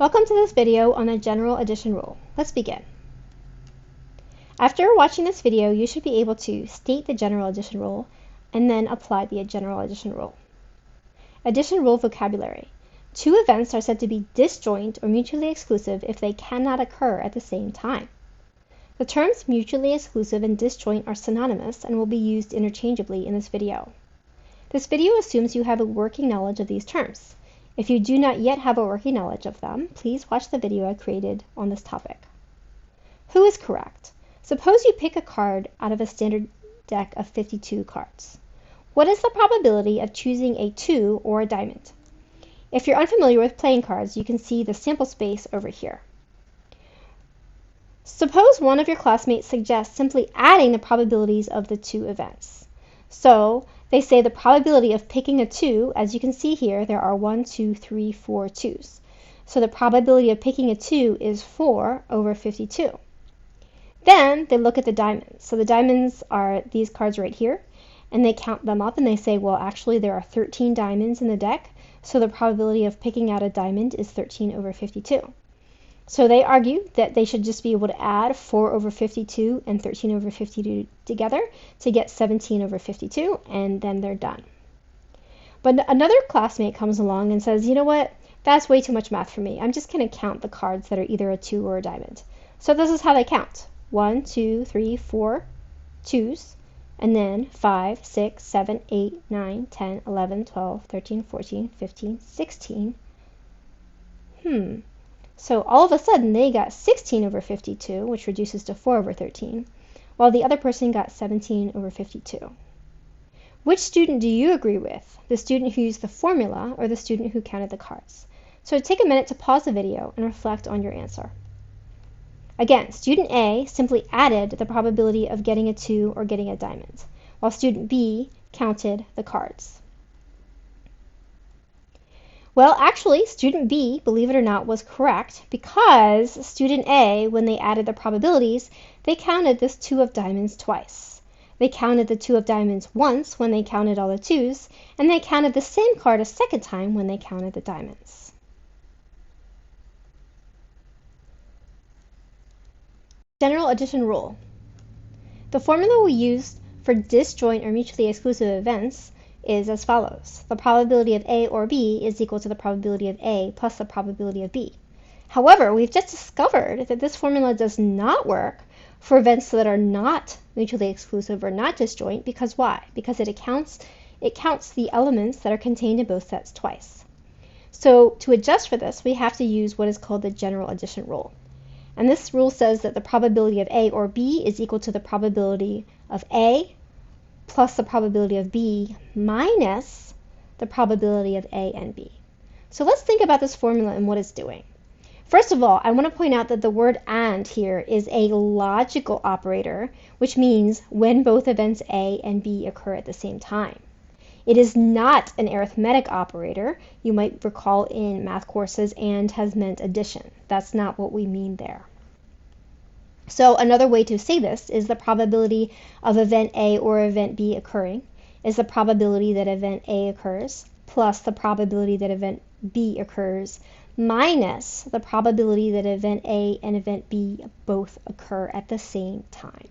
Welcome to this video on the general addition rule. Let's begin. After watching this video, you should be able to state the general addition rule and then apply the general addition rule. Addition rule vocabulary. Two events are said to be disjoint or mutually exclusive if they cannot occur at the same time. The terms mutually exclusive and disjoint are synonymous and will be used interchangeably in this video. This video assumes you have a working knowledge of these terms. If you do not yet have a working knowledge of them, please watch the video I created on this topic. Who is correct? Suppose you pick a card out of a standard deck of 52 cards. What is the probability of choosing a 2 or a diamond? If you're unfamiliar with playing cards, you can see the sample space over here. Suppose one of your classmates suggests simply adding the probabilities of the two events. So they say the probability of picking a 2, as you can see here, there are 1, 2, 3, 4 2s. So the probability of picking a 2 is 4 over 52. Then they look at the diamonds. So the diamonds are these cards right here, and they count them up and they say, well, actually there are 13 diamonds in the deck, so the probability of picking out a diamond is 13 over 52. So they argue that they should just be able to add 4 over 52 and 13 over 52 together to get 17 over 52, and then they're done. But another classmate comes along and says, you know what, that's way too much math for me. I'm just going to count the cards that are either a 2 or a diamond. So this is how they count. 1, 2, 3, 4 2s, and then 5, 6, 7, 8, 9, 10, 11, 12, 13, 14, 15, 16. So all of a sudden they got 16 over 52, which reduces to 4 over 13, while the other person got 17 over 52. Which student do you agree with? The student who used the formula or the student who counted the cards? So take a minute to pause the video and reflect on your answer. Again, student A simply added the probability of getting a 2 or getting a diamond, while student B counted the cards. Well, actually, student B, believe it or not, was correct because student A, when they added the probabilities, they counted this 2 of diamonds twice. They counted the 2 of diamonds once when they counted all the 2s, and they counted the same card a second time when they counted the diamonds. General addition rule. The formula we used for disjoint or mutually exclusive events is as follows. The probability of A or B is equal to the probability of A plus the probability of B. However, we've just discovered that this formula does not work for events that are not mutually exclusive or not disjoint. Because why? Because it counts the elements that are contained in both sets twice. So to adjust for this, we have to use what is called the general addition rule. And this rule says that the probability of A or B is equal to the probability of A plus the probability of B minus the probability of A and B. So let's think about this formula and what it's doing. First of all, I want to point out that the word AND here is a logical operator, which means when both events A and B occur at the same time. It is not an arithmetic operator. You might recall in math courses AND has meant addition. That's not what we mean there. So another way to say this is the probability of event A or event B occurring is the probability that event A occurs plus the probability that event B occurs minus the probability that event A and event B both occur at the same time.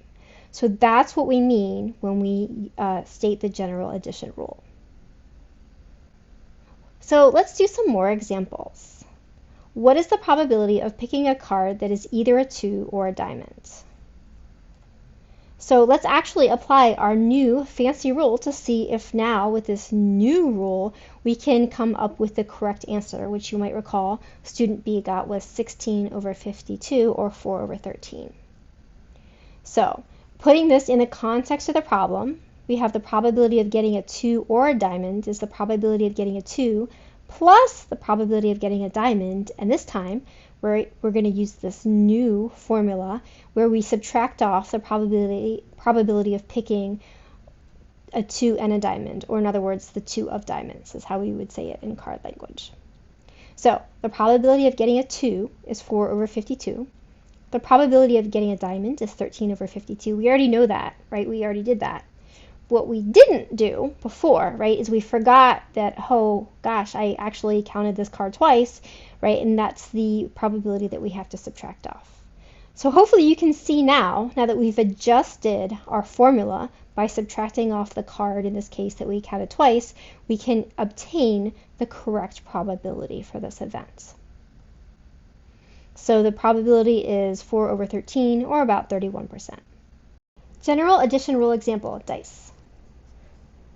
So that's what we mean when we state the general addition rule. So let's do some more examples. What is the probability of picking a card that is either a 2 or a diamond? So let's actually apply our new fancy rule to see if now with this new rule we can come up with the correct answer, which you might recall student B got was 16 over 52 or 4 over 13. So putting this in the context of the problem, we have the probability of getting a 2 or a diamond is the probability of getting a 2 plus the probability of getting a diamond, and this time we're going to use this new formula where we subtract off the probability of picking a 2 and a diamond, or in other words, the 2 of diamonds is how we would say it in card language. So the probability of getting a 2 is 4 over 52. The probability of getting a diamond is 13 over 52. We already know that, right? We already did that. what we didn't do before, right, is we forgot that, oh gosh, I actually counted this card twice, right, and that's the probability that we have to subtract off. So hopefully you can see now that we've adjusted our formula by subtracting off the card, in this case that we counted twice, we can obtain the correct probability for this event. So the probability is 4 over 13, or about 31%. General addition rule example, dice.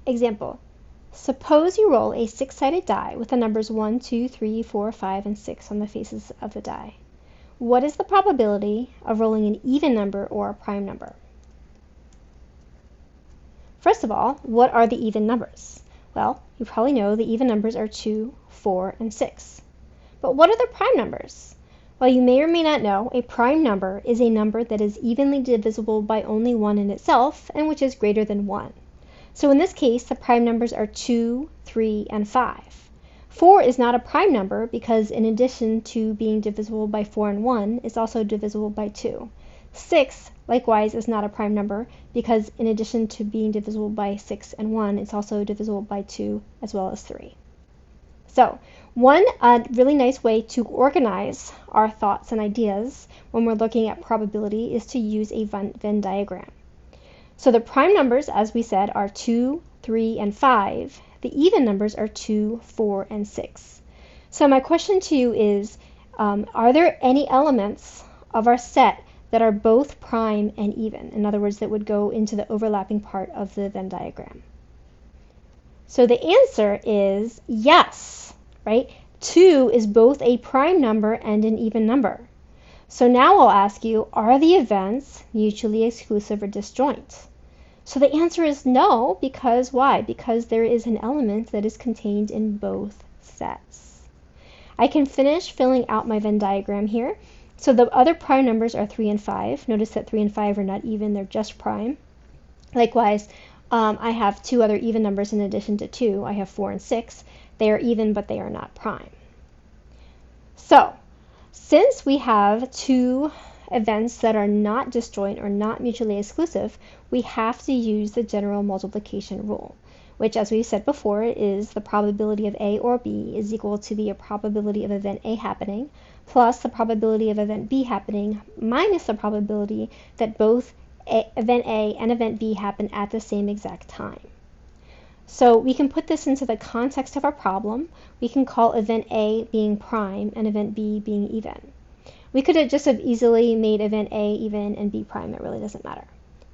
Example, suppose you roll a 6-sided die with the numbers 1, 2, 3, 4, 5, and 6 on the faces of the die. What is the probability of rolling an even number or a prime number? First of all, what are the even numbers? Well, you probably know the even numbers are 2, 4, and 6. But what are the prime numbers? Well, you may or may not know, a prime number is a number that is evenly divisible by only 1 in itself, and which is greater than 1. So in this case, the prime numbers are 2, 3, and 5. 4 is not a prime number because in addition to being divisible by 4 and 1, it's also divisible by 2. 6, likewise, is not a prime number because in addition to being divisible by 6 and 1, it's also divisible by 2 as well as 3. So, one really nice way to organize our thoughts and ideas when we're looking at probability is to use a Venn diagram. So the prime numbers, as we said, are 2, 3, and 5. The even numbers are 2, 4, and 6. So my question to you is, are there any elements of our set that are both prime and even? In other words, that would go into the overlapping part of the Venn diagram. So the answer is yes, right? 2 is both a prime number and an even number. So now I'll ask you, are the events mutually exclusive or disjoint? So the answer is no, because why? Because there is an element that is contained in both sets. I can finish filling out my Venn diagram here. So the other prime numbers are 3 and 5. Notice that 3 and 5 are not even, they're just prime. Likewise, I have 2 other even numbers in addition to 2. I have 4 and 6. They are even, but they are not prime. So, since we have 2 events that are not disjoint or not mutually exclusive, we have to use the general multiplication rule, which, as we said before, is the probability of A or B is equal to the probability of event A happening plus the probability of event B happening minus the probability that both event A and event B happen at the same exact time. So we can put this into the context of our problem. We can call event A being prime and event B being even. We could have just easily made event A even and B prime. It really doesn't matter.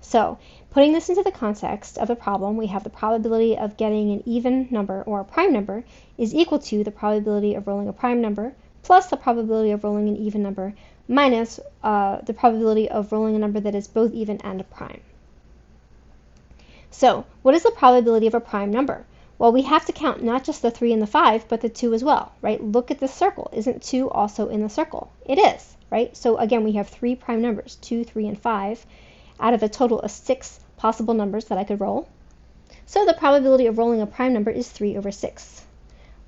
So putting this into the context of the problem, we have the probability of getting an even number or a prime number is equal to the probability of rolling a prime number plus the probability of rolling an even number minus the probability of rolling a number that is both even and a prime. So what is the probability of a prime number? Well, we have to count not just the 3 and the 5, but the 2 as well, right? Look at this circle. Isn't 2 also in the circle? It is, right? So again, we have 3 prime numbers, 2, 3, and 5, out of a total of 6 possible numbers that I could roll. So the probability of rolling a prime number is 3 over 6.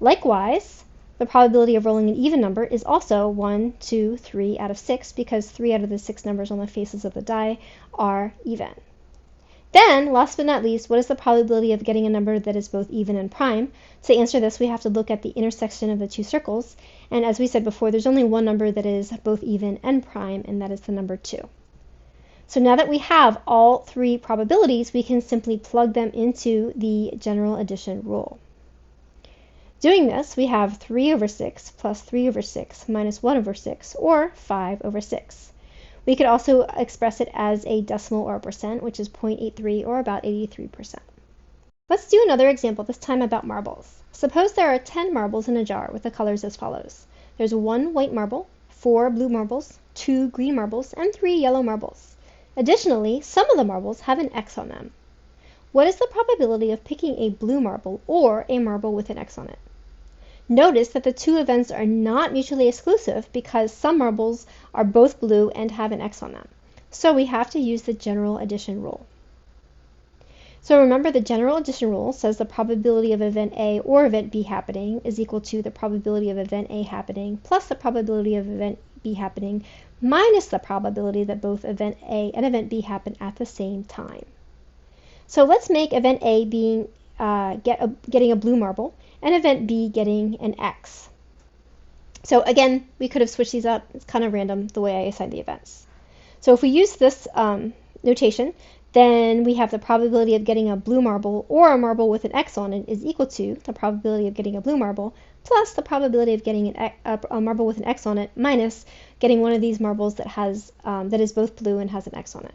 Likewise, the probability of rolling an even number is also 1, 2, 3 out of 6, because 3 out of the 6 numbers on the faces of the die are even. Then, last but not least, what is the probability of getting a number that is both even and prime? To answer this, we have to look at the intersection of the 2 circles. And as we said before, there's only one number that is both even and prime, and that is the number 2. So now that we have all 3 probabilities, we can simply plug them into the general addition rule. Doing this, we have 3 over 6 plus 3 over 6 minus 1 over 6, or 5 over 6. We could also express it as a decimal or a percent, which is 0.83 or about 83%. Let's do another example, this time about marbles. Suppose there are 10 marbles in a jar with the colors as follows. There's 1 white marble, 4 blue marbles, 2 green marbles, and 3 yellow marbles. Additionally, some of the marbles have an X on them. What is the probability of picking a blue marble or a marble with an X on it? Notice that the 2 events are not mutually exclusive because some marbles are both blue and have an X on them. So we have to use the general addition rule. So remember, the general addition rule says the probability of event A or event B happening is equal to the probability of event A happening plus the probability of event B happening minus the probability that both event A and event B happen at the same time. So let's make event A being getting a blue marble and event B getting an X. So again, we could have switched these up. It's kind of random the way I assign the events. So if we use this notation, then we have the probability of getting a blue marble or a marble with an X on it is equal to the probability of getting a blue marble plus the probability of getting a marble with an X on it minus getting one of these marbles that is both blue and has an X on it.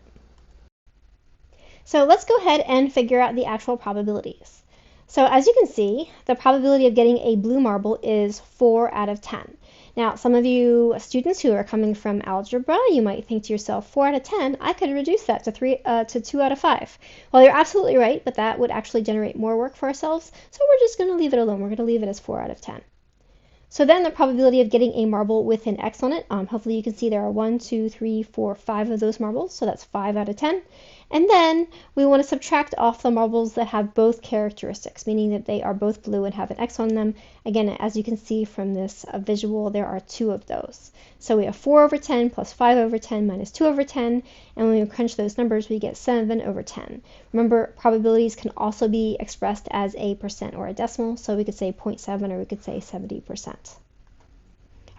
So let's go ahead and figure out the actual probabilities. So as you can see, the probability of getting a blue marble is 4 out of 10. Now, some of you students who are coming from algebra, you might think to yourself, 4 out of 10, I could reduce that to 2 out of 5. Well, you're absolutely right, but that would actually generate more work for ourselves, so we're just going to leave it alone. We're going to leave it as 4 out of 10. So then the probability of getting a marble with an X on it, hopefully you can see there are 1, 2, 3, 4, 5 of those marbles, so that's 5 out of 10. And then we want to subtract off the marbles that have both characteristics, meaning that they are both blue and have an X on them. Again, as you can see from this visual, there are 2 of those. So we have 4 over 10 plus 5 over 10 minus 2 over 10, and when we crunch those numbers, we get 7 over 10. Remember, probabilities can also be expressed as a percent or a decimal, so we could say 0.7 or we could say 70%.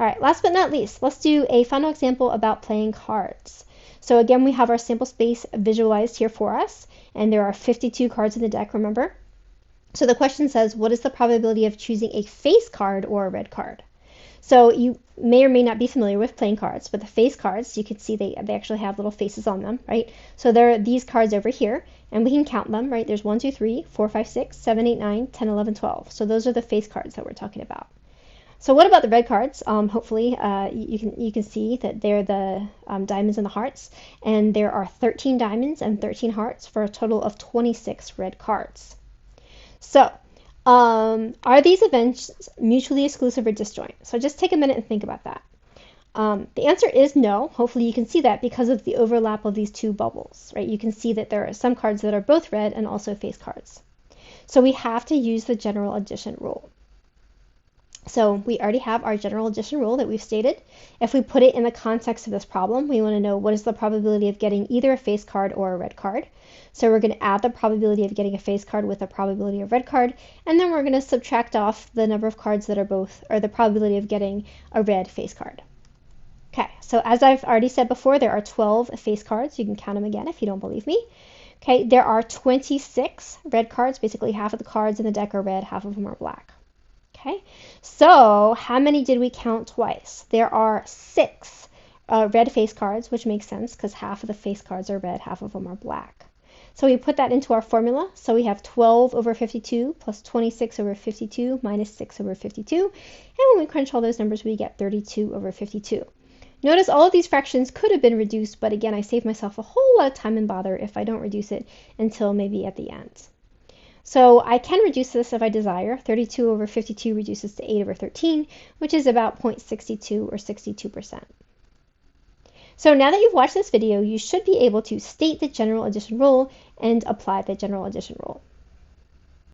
All right, last but not least, let's do a final example about playing cards. So again, we have our sample space visualized here for us, and there are 52 cards in the deck, remember? So the question says, what is the probability of choosing a face card or a red card? So you may or may not be familiar with playing cards, but the face cards, you can see they actually have little faces on them, right? So there are these cards over here, and we can count them, right? There's 1, 2, 3, 4, 5, 6, 7, 8, 9, 10, 11, 12. So those are the face cards that we're talking about. So what about the red cards? Hopefully you can see that they're the diamonds and the hearts, and there are 13 diamonds and 13 hearts for a total of 26 red cards. So are these events mutually exclusive or disjoint? So just take a minute and think about that. The answer is no. Hopefully you can see that because of the overlap of these two bubbles, right? You can see that there are some cards that are both red and also face cards. So we have to use the general addition rule. So we already have our general addition rule that we've stated. If we put it in the context of this problem, we want to know what is the probability of getting either a face card or a red card. So we're going to add the probability of getting a face card with the probability of red card, and then we're going to subtract off the number of cards that are both, or the probability of getting a red face card. Okay, so as I've already said before, there are 12 face cards. You can count them again if you don't believe me. Okay, there are 26 red cards. Basically, half of the cards in the deck are red, half of them are black. Okay, so how many did we count twice? There are 6 red face cards, which makes sense because half of the face cards are red, half of them are black. So we put that into our formula. So we have 12 over 52 plus 26 over 52 minus 6 over 52. And when we crunch all those numbers, we get 32 over 52. Notice all of these fractions could have been reduced, but again, I save myself a whole lot of time and bother if I don't reduce it until maybe at the end. So I can reduce this if I desire. 32 over 52 reduces to 8 over 13, which is about 0.62 or 62%. So now that you've watched this video, you should be able to state the general addition rule and apply the general addition rule.